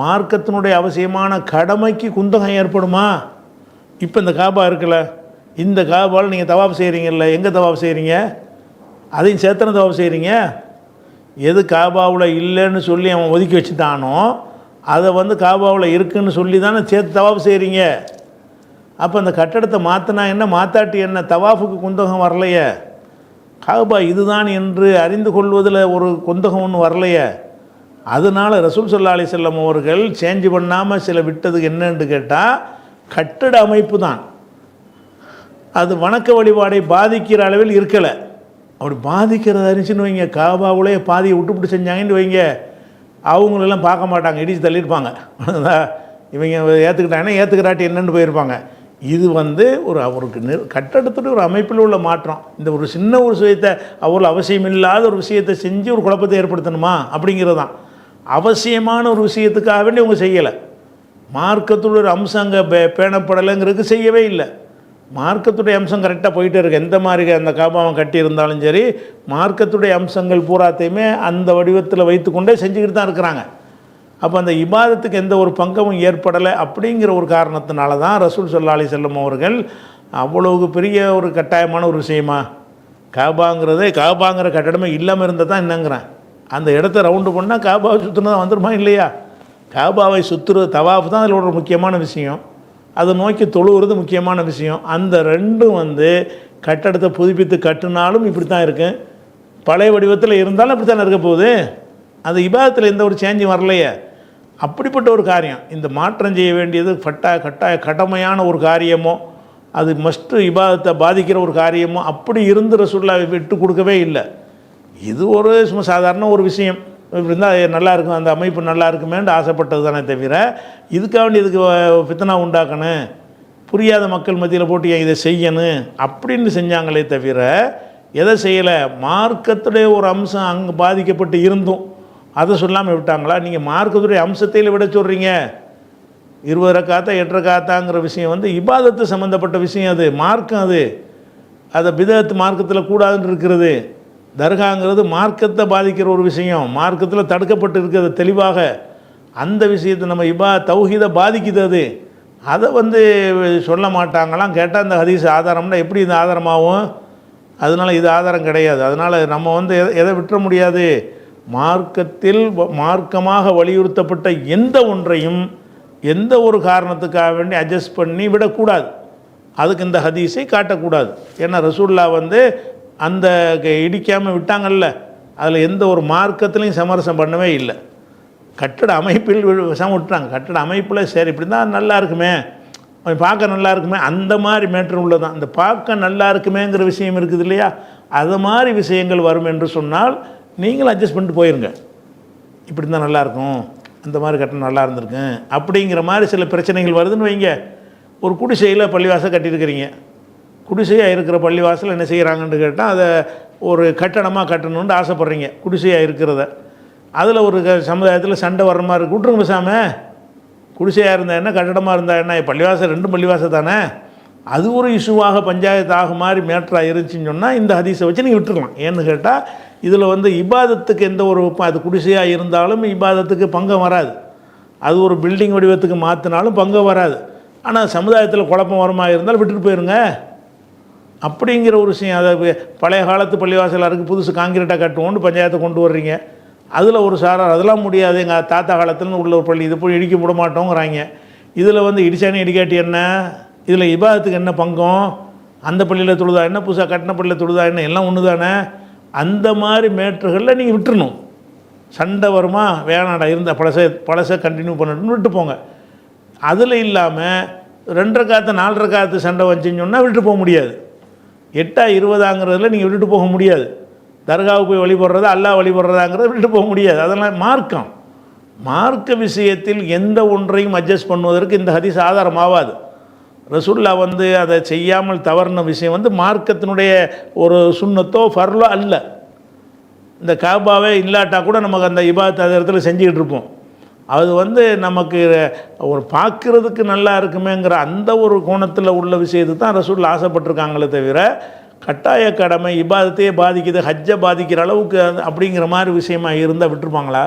மார்க்கத்தினுடைய அவசியமான கடமைக்கு குந்தகம் ஏற்படுமா? இப்போ இந்த காபா இருக்குல்ல, இந்த காபாவில் நீங்கள் தவாஃப் செய்கிறீங்கல்ல, எங்கே தவாஃப் செய்கிறீங்க? அதையும் சேர்த்தனை தவாஃப் செய்கிறீங்க. எது காபாவில் இல்லைன்னு சொல்லி அவன் ஒதுக்கி வச்சுட்டானோ அதை வந்து காபாவில் இருக்குன்னு சொல்லி தானே சேர்த்து தவாஃப் செய்கிறீங்க. அப்போ அந்த கட்டடத்தை மாற்றினா என்ன, மாற்றாட்டி என்ன, தவாஃபுக்கு குந்தகம் வரலையே. காபா இதுதான் என்று அறிந்து கொள்வதில் ஒரு குந்தகம் ஒன்று வரலையே. அதனால் ரசூல் ஸல்லல்லாஹு அலைஹி வஸல்லம் அவர்கள் சேஞ்ச் பண்ணாமல் சில விட்டதுக்கு என்னன்னு கேட்டால் கட்டட அமைப்பு தான். அது வணக்க வழிபாடை பாதிக்கிற அளவில் இருக்கலை. அப்படி பாதிக்கிறதா இருந்துச்சுன்னு வைங்க, காபாவுலே பாதியை விட்டுப்பிட்டு செஞ்சாங்கன்னு வைங்க, அவங்களெல்லாம் பார்க்க மாட்டாங்க, இடிச்சு தள்ளியிருப்பாங்க. இவங்க ஏற்றுக்கிட்டாங்கன்னா ஏற்றுக்கிறாட்டி என்னென்னு போயிருப்பாங்க. இது அவருக்கு கட்டடத்துடைய ஒரு அமைப்பில் உள்ள மாற்றம். இந்த ஒரு சின்ன ஒரு விஷயத்தை அவ்வளோ அவசியமில்லாத ஒரு விஷயத்தை செஞ்சு ஒரு குழப்பத்தை ஏற்படுத்தணுமா அப்படிங்கிறது தான். அவசியமான ஒரு விஷயத்துக்காக வேண்டி அவங்க செய்யலை. மார்க்கத்துடைய ஒரு அம்சம் அங்கே பேணப்படலைங்கிறதுக்கு செய்யவே இல்லை. மார்க்கத்துடைய அம்சம் கரெக்டாக போயிட்டே இருக்கு. எந்த மாதிரி அந்த காபாவை கட்டியிருந்தாலும் சரி, மார்க்கத்துடைய அம்சங்கள் பூராத்தையுமே அந்த வடிவத்தில் வைத்துக்கொண்டே செஞ்சுக்கிட்டு தான் இருக்கிறாங்க. அப்போ அந்த இபாதத்துக்கு எந்த ஒரு பங்கமும் ஏற்படலை. அப்படிங்கிற ஒரு காரணத்தினால தான் ரசூல் ஸல்லல்லாஹு அலைஹி வஸல்லம் அவர்கள் அவ்வளவு பெரிய ஒரு கட்டாயமான ஒரு விஷயமா காபாங்கிற கட்டடமே இல்லாமல் இருந்தால் தான் என்னங்கிறேன். அந்த இடத்த ரவுண்டு பண்ணால் காபாவை சுற்றுனதான் வந்துடுமா இல்லையா? காபாவை சுற்றுறது தவாஃப் தான் அதில் ஒரு முக்கியமான விஷயம். அதை நோக்கி தொழுகிறது முக்கியமான விஷயம். அந்த ரெண்டும் கட்டடத்தை புதுப்பித்து கட்டினாலும் இப்படி தான் இருக்கு, பழைய வடிவத்தில் இருந்தாலும் இப்படி தானே இருக்க போகுது. அந்த இபாதத்தில் எந்த ஒரு சேஞ்சும் வரலையே. அப்படிப்பட்ட ஒரு காரியம், இந்த மாற்றம் செய்ய வேண்டியது கடமையான ஒரு காரியமோ, அது மஸ்ட்டு இபாதத்தை பாதிக்கிற ஒரு காரியமோ அப்படி இருந்து ரசூலுல்லாஹ் விட்டு கொடுக்கவே இல்லை. இது ஒரு சும்மா சாதாரண ஒரு விஷயம், இப்படி இருந்தால் நல்லா இருக்கும், அந்த அமைப்பு நல்லா இருக்குமேன்னு ஆசைப்பட்டது தானே தவிர, இதுக்காக வேண்டி இதுக்கு ஃபித்னா உண்டாக்கணும், புரியாத மக்கள் மத்தியில் போட்டு இதை செய்யணும் அப்படின்னு செஞ்சாங்களே தவிர எதை செய்யலை. மார்க்கத்துடைய ஒரு அம்சம் அங்கே பாதிக்கப்பட்டு இருந்தும் அதை சொல்லாமல் விட்டாங்களா? நீங்கள் மார்க்கத்துடைய அம்சத்தையில் விட சொல்கிறீங்க. 20 ரக்காத்தா 8 ரக்காத்தாங்கிற விஷயம் இபாதத்து சம்மந்தப்பட்ட விஷயம், அது மார்க்கம், அதை பிதஅத் மார்க்கத்தில் கூடாதுன்னு இருக்கிறது. தர்காங்கிறது மார்க்கத்தை பாதிக்கிற ஒரு விஷயம், மார்க்கத்தில் தடுக்கப்பட்டு இருக்கிறது தெளிவாக. அந்த விஷயத்தை நம்ம தௌஹீதை பாதிக்குது, அதை சொல்ல மாட்டாங்களாம். கேட்டால் இந்த ஹதீஸ் ஆதாரம்னா எப்படி இந்த ஆதாரமாகும்? அதனால் இது ஆதாரம் கிடையாது. அதனால் நம்ம எதை விட்டுற முடியாது. மார்க்கத்தில் மார்க்கமாக வலியுறுத்தப்பட்ட எந்த ஒன்றையும் எந்த ஒரு காரணத்துக்காக வேண்டி அட்ஜஸ்ட் பண்ணி விடக்கூடாது. அதுக்கு இந்த ஹதீஸை காட்டக்கூடாது. ஏன்னா ரசூலுல்லாஹ் அந்த இடிக்காமல் விட்டாங்கல்ல, அதில் எந்த ஒரு மார்க்கத்துலேயும் சமரசம் பண்ணவே இல்லை. கட்டட அமைப்பில் விட்டாங்க. கட்டட அமைப்பில் சரி இப்படி தான் நல்லா இருக்குமே, பார்க்க நல்லா இருக்குமே, அந்த மாதிரி மேட்ரு உள்ளதான். அந்த பார்க்க நல்லா இருக்குமேங்கிற விஷயம் இருக்குது இல்லையா, அது மாதிரி விஷயங்கள் வரும் என்று சொன்னால் நீங்களும் அட்ஜஸ்ட் பண்ணிட்டு போயிருங்க. இப்படி தான் நல்லாயிருக்கும், அந்த மாதிரி கட்டணம் நல்லா இருந்திருக்கு அப்படிங்கிற மாதிரி சில பிரச்சனைகள் வருதுன்னு வைங்க. ஒரு குடிசையில் பள்ளிவாசல் கட்டியிருக்கிறீங்க, குடிசையாக இருக்கிற பள்ளிவாசல் என்ன செய்கிறாங்கன்னு கேட்டால் அதை ஒரு கட்டணமாக கட்டணுன்னு ஆசைப்பட்றீங்க. குடிசையாக இருக்கிறத அதில் ஒரு சமுதாயத்தில் சண்டை வர்ற மாதிரி இருக்கு, விட்டுருங்க பேசாமல். குடிசையாக இருந்தால் என்ன, கட்டடமாக இருந்தால் என்ன, பள்ளிவாசல் 2 பள்ளிவாசல் தானே. அது ஒரு இஷ்யூவாக பஞ்சாயத்து ஆக மாதிரி மேட்டராக இருந்துச்சுன்னு சொன்னால் இந்த ஹதீஸை வச்சு நீங்கள் விட்டுருக்கலாம். ஏன்னு கேட்டால் இதில் இபாதத்துக்கு எந்த ஒரு, அது குடிசையாக இருந்தாலும் இபாதத்துக்கு பங்கம் வராது. அது ஒரு பில்டிங் வடிவத்துக்கு மாற்றினாலும் பங்கம் வராது. ஆனால் சமுதாயத்தில் குழப்பம் வரமா இருந்தாலும் விட்டுட்டு போயிருங்க அப்படிங்கிற ஒரு விஷயம். அதை பழைய காலத்து பள்ளிவாசலாக இருக்குது, புதுசு காங்கிரீட்டாக கட்டுவோன்னு பஞ்சாயத்தை கொண்டு வர்றீங்க. அதில் ஒரு சாரார் அதெல்லாம் முடியாது, எங்கள் தாத்தா காலத்துலேருந்து உள்ள ஒரு பள்ளி, இதை போய் இடிக்க விட மாட்டோங்கிறாங்க. இதில் இடிச்சானே இடிக்காட்டி என்ன, இதில் இபாதத்துக்கு என்ன பங்கம், அந்த பள்ளியில் தொழுதா என்ன, புதுசாக கட்டின பள்ளியில் தொழுதா என்ன, எல்லாம் ஒன்று தானே. அந்த மாதிரி மேட்டர்களில் நீங்கள் விட்டுறணும். சண்டை வருமா, வேணாடா இருந்த பழசை கண்டினியூ பண்ணணும்னு விட்டு போங்க. அதில் இல்லாமல் 2 ரக்காத்து 4 ரக்காத்து சண்டை வந்துச்சுன்னு சொன்னால் விட்டு போக முடியாது. 8-20 நீங்கள் விட்டுட்டு போக முடியாது. தர்காவுக்கு போய் வழிபடுறதா அல்லாஹ் வழிபடுறதாங்கிறத விட்டுட்டு போக முடியாது. அதெல்லாம் மார்க்க விஷயத்தில் எந்த ஒன்றையும் அட்ஜஸ்ட் பண்ணுவதற்கு இந்த ஹதீஸ் ஆதாரமாகாது. ரசூலுல்லாஹ் அதை செய்யாமல் தவறின விஷயம் மார்க்கத்தினுடைய ஒரு சுன்னத்தோ ஃபர்லோ அல்ல. இந்த காபாவே இல்லாட்டா கூட நமக்கு அந்த இபாதத் அந்த இடத்துல செஞ்சுக்கிட்டு இருப்போம். அது நமக்கு ஒரு பார்க்குறதுக்கு நல்லா இருக்குமேங்கிற அந்த ஒரு கோணத்தில் உள்ள விஷயத்தை தான் ரசூலுல்லாஹ் ஆசைப்பட்டிருக்காங்களே தவிர, கட்டாய கடமை இபாதத்தையே பாதிக்குது, ஹஜ்ஜை பாதிக்கிற அளவுக்கு அப்படிங்கிற மாதிரி விஷயமாக இருந்தால் விட்டுருப்பாங்களா?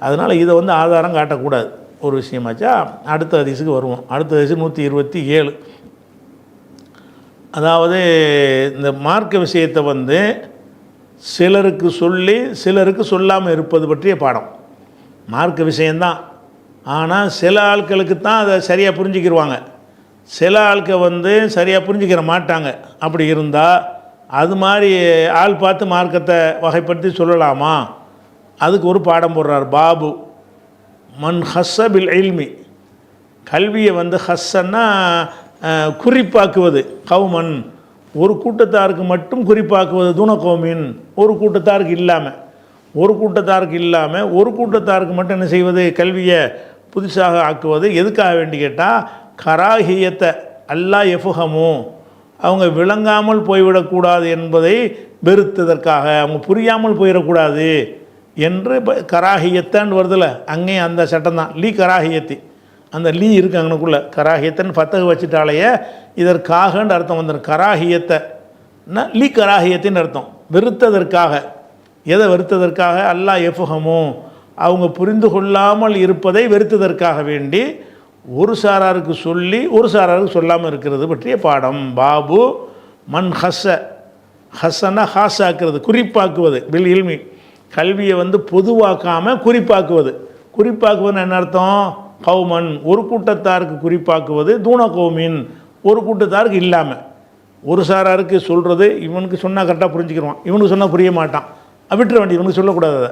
அதனால் இதை ஆதாரம் காட்டக்கூடாது ஒரு விஷயமாச்சா. அடுத்த ஹதீஸுக்கு வருவோம். அடுத்த ஹதீஸ் 127. அதாவது இந்த மார்க்க விஷயத்தை சிலருக்கு சொல்லி சிலருக்கு சொல்லாமல் இருப்பது பற்றிய பாடம். மார்க்க விஷயந்தான், ஆனால் சில ஆட்களுக்கு தான் அதை சரியாக புரிஞ்சுக்கிடுவாங்க, சில ஆட்கள் சரியாக புரிஞ்சுக்கிற மாட்டாங்க. அப்படி இருந்தால் அது மாதிரி ஆள் பார்த்து மார்க்கத்தை வகைப்படுத்தி சொல்லலாமா? அதுக்கு ஒரு பாடம் போடுறார். பாபு மன் ஹஸ்ஸ பில் இல்மி, கல்வியை ஹஸ்ஸன்னா குறிப்பாக்குவது, கவுமன் ஒரு கூட்டத்தாருக்கு மட்டும் குறிப்பாக்குவது தூணகோமின், ஒரு கூட்டத்தாருக்கு இல்லாமல், ஒரு கூட்டத்தாருக்கு இல்லாமல் ஒரு கூட்டத்தாருக்கு மட்டும் என்ன செய்வது, கல்வியை புதுசாக ஆக்குவது. எதுக்காக வேண்டி கேட்டால், கராஹியத்தை அல்லா எஃபுஹமு, அவங்க விளங்காமல் போய்விடக்கூடாது என்பதை வெறுத்ததற்காக, அவங்க புரியாமல் போயிடக்கூடாது என்று. இப்போ கராஹியத்தான்னு வருதில்ல, அங்கேயும் அந்த சட்டம் தான், லீ கராஹியத்தி, அந்த லீ இருக்கு அங்கனுக்குள்ளே, கராஹியத்தன் ஃபத்தகு வச்சுட்டாலேயே இதற்காகன்னு அர்த்தம் வந்துடும். கராஹியத்தைன்னா லீ கராஹியத்தின்னு அர்த்தம், வெறுத்ததற்காக. எதை வெறுத்ததற்காக? அல்லாஹ் எஃபுஹமு, அவங்க புரிந்து கொள்ளாமல் இருப்பதை வெறுத்ததற்காக வேண்டி ஒரு சாராருக்கு சொல்லி ஒரு சாராருக்கு சொல்லாமல் இருக்கிறது பற்றிய பாடம். பாபு மன் ஹஸ்ஸனா ஹாஸாக்குறது, குறிப்பாக்குவது. பில் இல்மி, கல்வியை பொதுவாக்காமல் குறிப்பாக்குவது. குறிப்பாக்குவதுன்னு என்ன அர்த்தம்? கௌமன், ஒரு கூட்டத்தாருக்கு குறிப்பாக்குவது. தூண கௌமின், ஒரு கூட்டத்தாருக்கு இல்லாமல். ஒரு சாராருக்கு சொல்கிறது, இவனுக்கு சொன்னால் கரெக்டாக புரிஞ்சுக்கிடுவான், இவனுக்கு சொன்னால் புரிய மாட்டான், விட்டுற வேண்டிய, இவனுக்கு சொல்லக்கூடாது. அதை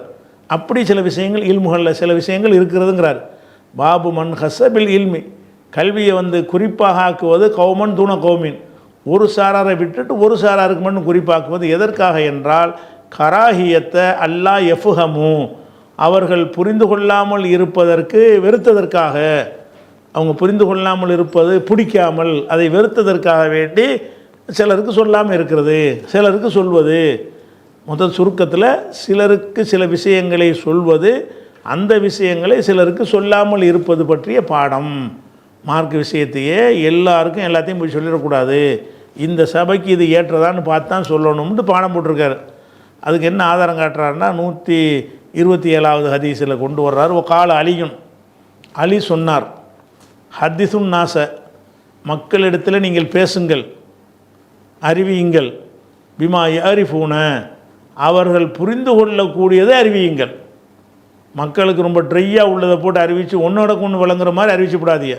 அப்படி சில விஷயங்கள் இல்முகளில் சில விஷயங்கள் இருக்கிறதுங்கிறார். பாபு மன் ஹஸ்ஸ பில் இல்மி, கல்வியை குறிப்பாக ஆக்குவது. கௌமன் தூண கௌமின், ஒரு சாராரை விட்டுட்டு ஒரு சாராருக்கு மட்டும் குறிப்பாக்குவது. எதற்காக என்றால், கராஹியத்தை அல்லா எஃபுஹமு, அவர்கள் புரிந்து கொள்ளாமல் இருப்பதற்கு வெறுத்ததற்காக. அவங்க புரிந்து கொள்ளாமல் இருப்பது பிடிக்காமல், அதை வெறுத்ததற்காக வேண்டி சிலருக்கு சொல்லாமல் இருக்கிறது, சிலருக்கு சொல்வது. முதல் சுருக்கத்தில் சிலருக்கு சில விஷயங்களை சொல்வது, அந்த விஷயங்களை சிலருக்கு சொல்லாமல் இருப்பது பற்றிய பாடம். மார்க் விஷயத்தையே எல்லாருக்கும் எல்லாத்தையும் போய் சொல்லிடக்கூடாது, இந்த சபைக்கு இது ஏற்றதான்னு பார்த்து தான் சொல்லணும்னு பாடம் போட்டிருக்காரு. அதுக்கு என்ன ஆதாரம் காட்டுறாருன்னா, 127வது ஹதீஸில் கொண்டு வர்றார். ஓ கால அலியும், அலி சொன்னார், ஹத்திசுன் நாச, மக்களிடத்தில் நீங்கள் பேசுங்கள், அறிவியுங்கள், பிமா யரிஃபூன, அவர்கள் புரிந்து கொள்ளக்கூடியதை அறிவியுங்கள். மக்களுக்கு ரொம்ப ட்ரையாக உள்ளதை போட்டு அறிவித்து ஒன்றோட ஒன்று விளங்குற மாதிரி அறிவிச்சுப்படாதீங்க.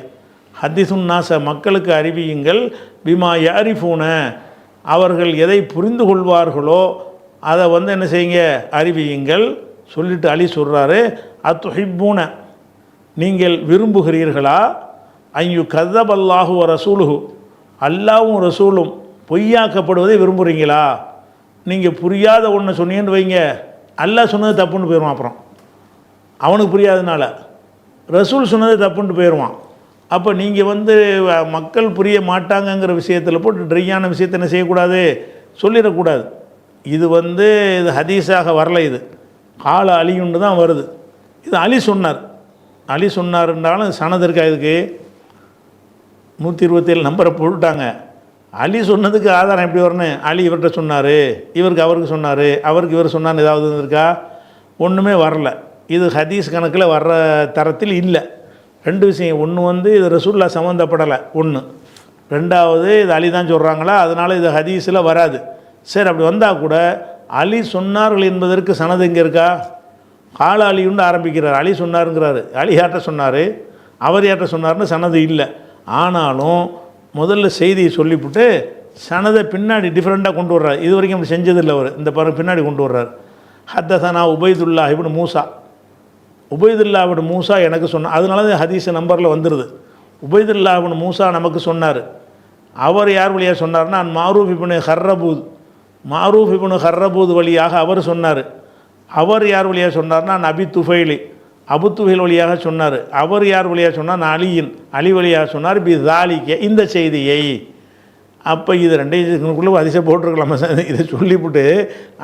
ஹத்திசுன் நாச, மக்களுக்கு அறிவியுங்கள், பிமா யரிஃபூன, அவர்கள் எதை புரிந்து கொள்வார்களோ அதை என்ன செய்யுங்க, அறிவியுங்கள். சொல்லிட்டு அலி சொல்கிறாரு, அத்துஹிப்பூன, நீங்கள் விரும்புகிறீர்களா, ஐயு கதபல்லாஹு வ ரசூலுஹு, அல்லாவும் ரசூலும் பொய்யாக்கப்படுவதை விரும்புகிறீங்களா? நீங்கள் புரியாத ஒன்று சொன்னீங்கன்னு வைங்க, அல்லாஹ் சொன்னது தப்புன்னு போயிடுவான். அப்புறம் அவனுக்கு புரியாதனால ரசூல் சொன்னது தப்புன்ட்டு போயிடுவான். அப்போ நீங்கள் மக்கள் புரிய மாட்டாங்கங்கிற விஷயத்தில் போட்டு ட்ரையான விஷயத்தை என்ன செய்யக்கூடாது, சொல்லிடக்கூடாது. இது இது ஹதீஸாக வரல, இது கால அலியுன்னு தான் வருது. இது அலி சொன்னார். அலி சொன்னார்ன்றாலும் சனது இருக்கா? இதுக்கு 127 நம்பரை போட்டுட்டாங்க. அலி சொன்னதுக்கு ஆதாரம் எப்படி வரணும்? அலி இவர்கிட்ட சொன்னார், இவருக்கு அவருக்கு சொன்னார், அவருக்கு இவர் சொன்னான்னு ஏதாவது இருக்கா? ஒன்றுமே வரல. இது ஹதீஸ் கணக்கில் வர்ற தரத்தில் இல்லை. ரெண்டு விஷயம், ஒன்று இது ரசூல்லா சம்மந்தப்படலை, ஒன்று. ரெண்டாவது இது அலி தான் சொல்கிறாங்களா, அதனால் இது ஹதீஸில் வராது. சரி, அப்படி வந்தால் கூட அலி சொன்னார்கள் என்பதற்கு சனது இங்கே இருக்கா? கால அலியுண்டு ஆரம்பிக்கிறார், அலி சொன்னாருங்கிறாரு. அலி யார்கிட்ட சொன்னார், அவர் யார்கிட்ட சொன்னார்னு சனது இல்லை. ஆனாலும் முதல்ல செய்தியை சொல்லிவிட்டு சனதை பின்னாடி டிஃப்ரெண்ட்டாக கொண்டு வர்றார். இது வரைக்கும் அப்படி செஞ்சதில்லை அவர். இந்த பின்னாடி கொண்டு வர்றார். ஹத்தசனா உபைதுல்லா இப்னு மூசா, உபைதுல்லா இப்னு மூசா எனக்கு சொன்னார். அதனால தான் ஹதீஸ் நம்பரில் வந்துடுது. உபைதுல்லா இப்னு மூசா நமக்கு சொன்னார். அவர் யார் வழியாக சொன்னார்னா, மாரூஃப் இப்னு ஹர்ரபூத், மாரூஃப் இப்னு ஹர்ரபூத் வழியாக அவர் சொன்னார். அவர் யார் வழியாக சொன்னார்னா, நபி துஃபைலி, அபு துஃபைல் வழியாக சொன்னார். அவர் யார் வழியாக சொன்னார்? அலியின், அலி வழியாக சொன்னார். பி தாலிக்க, இந்த செய்தியை. அப்போ இது ரெண்டைக்குள்ளே ஹதீஸை போட்டிருக்கலாமா? இதை சொல்லிவிட்டு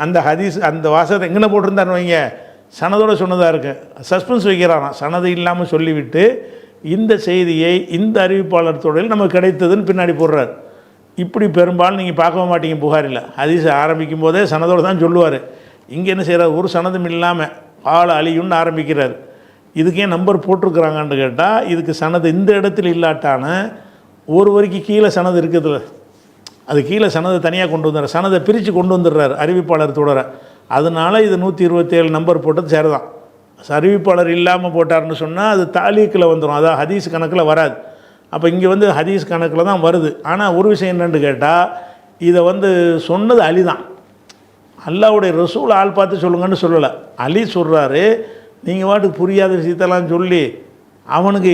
அந்த ஹதீஸ் அந்த வாசகத்தை எங்கே போட்டிருந்தான்னு வைங்க, சனதோடு சொன்னதாக இருக்கு. சஸ்பென்ஸ் வைக்கிறாராம். சனது இல்லாமல் சொல்லிவிட்டு இந்த செய்தியை இந்த அறிவிப்பாளர் தொடரில் நமக்கு கிடைத்ததுன்னு பின்னாடி போடுறார். இப்படி பெரும்பாலும் நீங்கள் பார்க்க மாட்டீங்க புகாரில். ஹதீஸ் ஆரம்பிக்கும் போதே சனதோடு தான் சொல்லுவார். இங்கே என்ன செய்கிறார், ஒரு சனதும் இல்லாமல் ஆள் அலியுன்னு ஆரம்பிக்கிறார். இதுக்கே நம்பர் போட்டிருக்கிறாங்கன்னு கேட்டால், இதுக்கு சனது இந்த இடத்துல இல்லாட்டான ஒரு வரைக்கு கீழே சனது இருக்குதுல்ல, அது கீழே சனதை தனியாக கொண்டு வந்துடுறார், சனதை பிரித்து கொண்டு வந்துடுறார் அறிவிப்பாளர் தொடர. அதனால் இது 127 நம்பர் போட்டது சரிதான். அறிவிப்பாளர் இல்லாமல் போட்டார்னு சொன்னால் அது தாலீக்கில் வந்துடும், அதான் ஹதீஸ் கணக்கில் வராது. அப்போ இங்கே ஹதீஸ் கணக்கில் தான் வருது. ஆனால் ஒரு விஷயம் என்னென்னு கேட்டால், இதை சொன்னது அலி தான். அல்லாவுடைய ரசூல் ஆள் பார்த்து சொல்லுங்கன்னு சொல்லலை. அலி சொல்கிறாரு, நீங்கள் வாட்டுக்கு புரியாத விஷயத்தெல்லாம் சொல்லி அவனுக்கு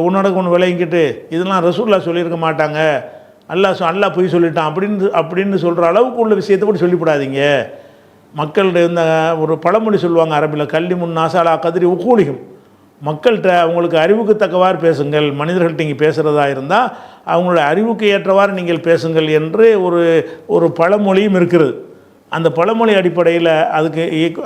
உன்னோட ஒன்று விளையிக்கிட்டு இதெல்லாம் ரசூல்லா சொல்லியிருக்க மாட்டாங்க அல்லாஹ் பொய் சொல்லிட்டான் அப்படின்னு சொல்கிற அளவுக்கு உள்ள விஷயத்தை கூட சொல்லிவிடாதீங்க. மக்கள்கிட்ட இந்த ஒரு பழமொழி சொல்லுவாங்க அரபியில், கல்வி முன்னாசாலா கதிரி உக்கூலிகும், மக்கள்கிட்ட அவங்களுக்கு அறிவுக்கு தக்கவாறு பேசுங்கள். மனிதர்கள்ட்ட இங்கே பேசுகிறதா இருந்தால் அவங்களோட அறிவுக்கு ஏற்றவாறு நீங்கள் பேசுங்கள் என்று ஒரு பழமொழியும் இருக்கிறது. அந்த பழமொழி அடிப்படையில்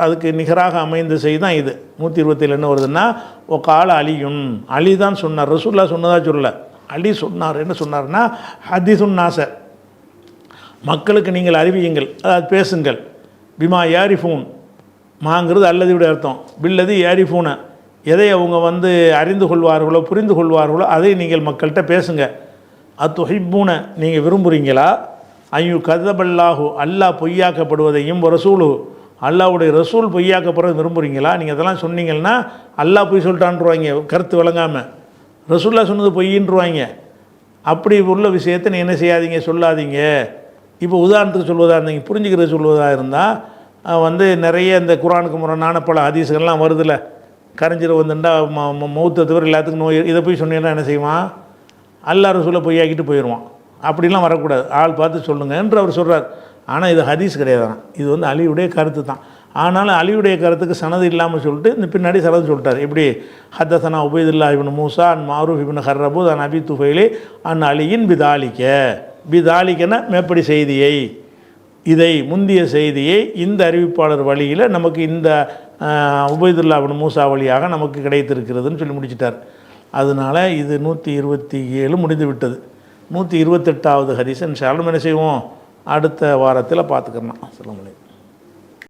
அதுக்கு நிகராக அமைந்த செய்தி தான் இது. 127 என்ன வருதுன்னா, ஓ கால அலியுன், அலி தான் சொன்னார், ரசூல்லா சொன்னதா சொல்லல, அலி சொன்னார். என்ன சொன்னார்னா, ஹதீசுன் நாச, மக்களுக்கு நீங்கள் அறிவியுங்கள், அதாவது பேசுங்கள். பிமா யாரிஃபூன், மாங்கிறது அல்லதியுடைய அர்த்தம், பில்லதி யாரிஃபூன, எதை அவங்க அறிந்து கொள்வார்களோ புரிந்து கொள்வார்களோ அதை நீங்கள் மக்கள்கிட்ட பேசுங்க. அத்துஹிப்பூன, நீங்கள் விரும்புகிறீங்களா, ஐயு கதபல்லாஹு, அல்லாஹ் பொய்யாக்கப்படுவதையும், ரசூலு, அல்லாஹ்வுடைய ரசூல் பொய்யாக்கப்படுறது விரும்புகிறீங்களா? நீங்கள் அதெல்லாம் சொன்னீங்கன்னா அல்லாஹ் பொய் சொல்லிட்டான்ருவாங்க, கருத்து விளங்காமல். ரசூல்லா சொன்னது பொய்யின்றுவாங்க. அப்படி உள்ள விஷயத்தை நீ என்ன செய்யாதீங்க, சொல்லாதீங்க. இப்போ உதாரணத்துக்கு சொல்வதாக இருந்தீங்க, புரிஞ்சுக்கிறது சொல்வதாக இருந்தால் நிறைய இந்த குரானுக்கு முரணான பல ஹதீஸ்கள்லாம் வருதில்ல, கரைஞ்சிட வந்துட்டா மௌத்தை தவிர எல்லாத்துக்கும் நோய், இதை போய் சொன்னீங்கன்னா என்ன செய்வான், அல்லாஹ் ரசூலை பொய்யாக்கிட்டு போயிடுவான். அப்படிலாம் வரக்கூடாது, ஆள் பார்த்து சொல்லுங்கள் என்று அவர் சொல்கிறார். ஆனால் இது ஹதீஸ் கிடையாது, இது அலியுடைய கருத்து தான். ஆனாலும் அலியுடைய கருத்துக்கு சனது இல்லாமல் சொல்லிட்டு இந்த பின்னாடி சனது சொல்லிட்டார். இப்படி ஹத்தசனா உபைதுல்லா இப்னு மூசா அன் மாரூஃப் இப்னு ஹர்ரபூத் அன் அபி துஃபைலி அன் அலியின் பிதாலிக்கன மேப்படி செய்தியை, இதை முந்திய செய்தியை இந்த அறிவிப்பாளர் வழியில் நமக்கு இந்த உபைதுல்லா இப்னு மூசா வழியாக நமக்கு கிடைத்திருக்கிறதுன்னு சொல்லி முடிச்சிட்டார். அதனால் இது 127 முடிந்து விட்டது. 128வது ஹதீஸ் இன்ஷா அல்லாஹ் என்ன செய்வோம், அடுத்த வாரத்தில் பார்த்துக்கலாம். அஸ்ஸலாமு அலைக்கும்.